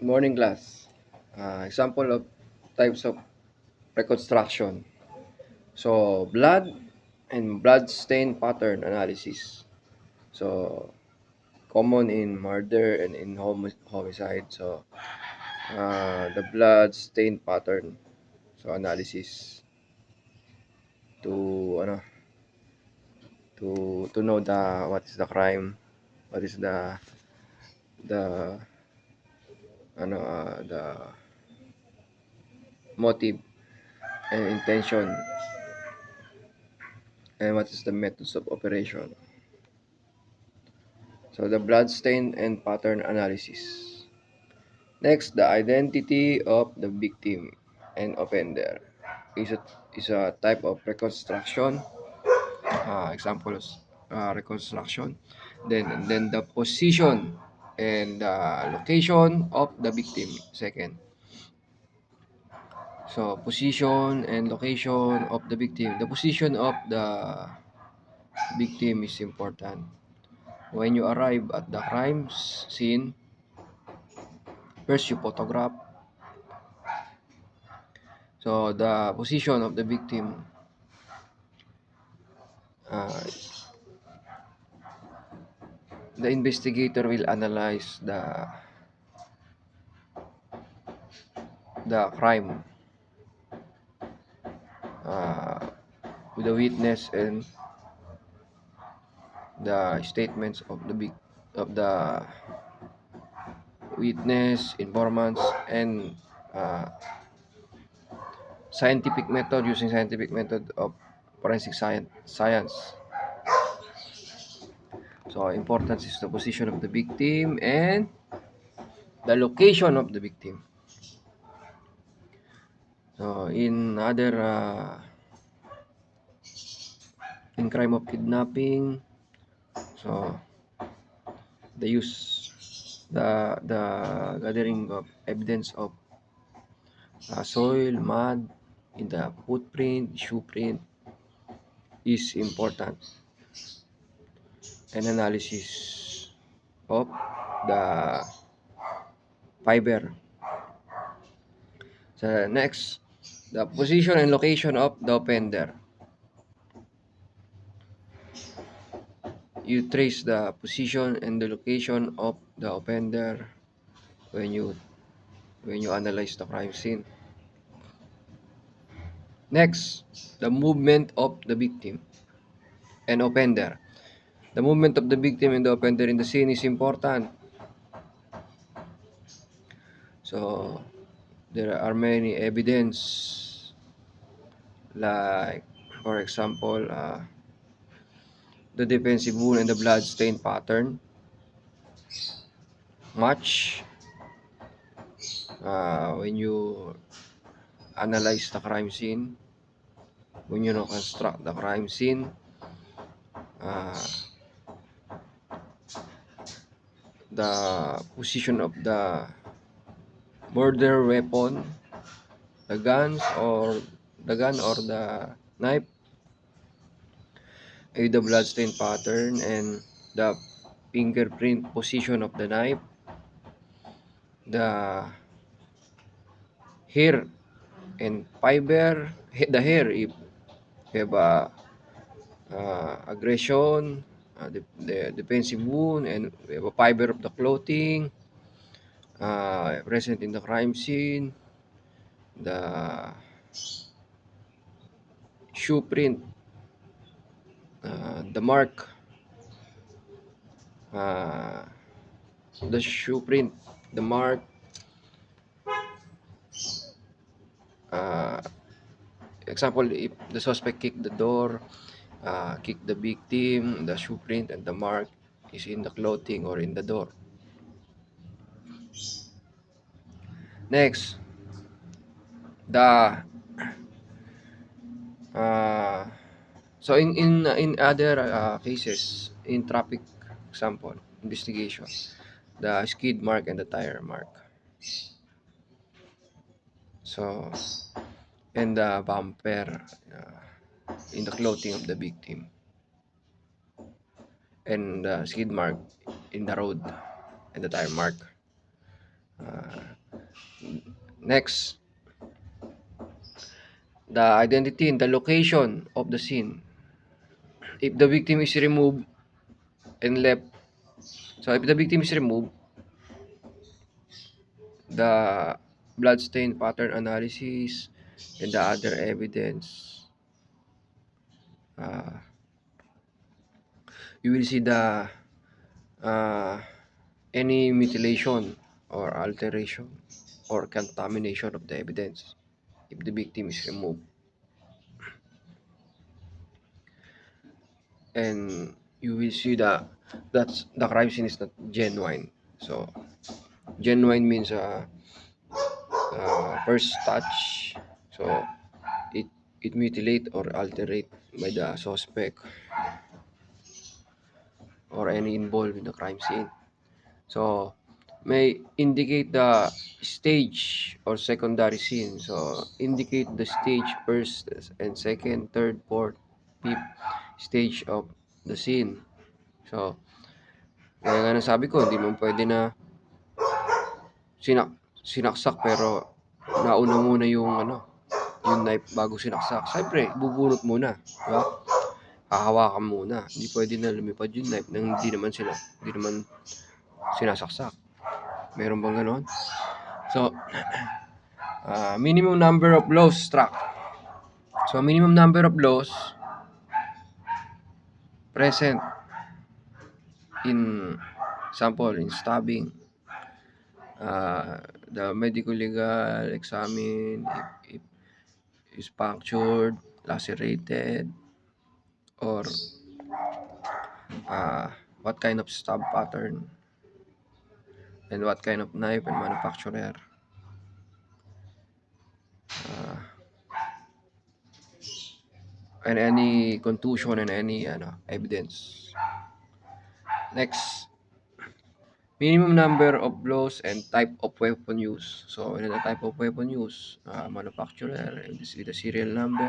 Morning class. Example of types of reconstruction. So, blood and blood stain pattern analysis. So, common in murder and in homicide. So, the blood stain pattern. So, analysis to to know the what is the crime, what is the the motive and intention, and what is the methods of operation. So the blood stain and pattern analysis. Next, the identity of the victim and offender is a type of reconstruction. Examples: reconstruction. Then the position and the location of the victim. Second. So position and location of the victim. The position of the victim is important. When you arrive at the crime scene, first you photograph. So the position of the victim, uh, the investigator will analyze the crime uh, with the witness and the statements of the witness, informants, and uh, scientific method of forensic science. So importance is the position of the victim and the location of the victim. So in crime of kidnapping, so the use the gathering of evidence of soil, mud in the footprint, shoe print is important, and analysis of the fiber. So next, the position and location of the offender. You trace the position and the location of the offender when you analyze the crime scene. Next, the movement of the victim and offender. The movement of the victim and the offender in the scene is important. So there are many evidence, like for example, the defensive wound and the blood stain pattern match when you analyze the crime scene, when you reconstruct the crime scene. uh, the position of the murder weapon, the gun or the knife, the bloodstain pattern and the fingerprint position of the knife, the hair and fiber, the hair if you have aggression, the defensive wound, and we have a fiber of the clothing present in the crime scene, the shoe print, the mark, uh, the shoe print, the mark, uh, example, if the suspect kicked the door, kicked the victim, the shoe print and the mark is in the clothing or in the door. Next, the uh, so in other cases in traffic example investigation, the skid mark and the tire mark. So and the bumper in the clothing of the victim and the skid mark in the road and the tire mark. Next, the identity and the location of the scene. If the victim is removed and left, so if the victim is removed, the bloodstain pattern analysis and the other evidence, uh, you will see the uh, any mutilation or alteration or contamination of the evidence if the victim is removed, and you will see that the crime scene is not genuine. So genuine means first touch, so it it mutilate or alterate by the suspect or any involved in the crime scene. So may indicate the stage or secondary scene. So indicate the stage first and second, third, fourth, fifth stage of the scene. So kaya nga nasabi ko, hindi mo pwede na sinaksak pero nauna muna yung yung knife bago sinaksak. Siyempre, bubunot muna, di ba? Hahawakan muna. Hindi pwede na lumipad yung knife nang hindi naman sinasaksak. Meron bang ganon? So, minimum number of blows struck. So, minimum number of blows present in sample in stabbing. The medical legal examine if is punctured, lacerated, or what kind of stab pattern and what kind of knife and manufacturer. And any contusion and any evidence. Next, minimum number of blows and type of weapon use. So, the type of weapon use, manufacturer with the serial number,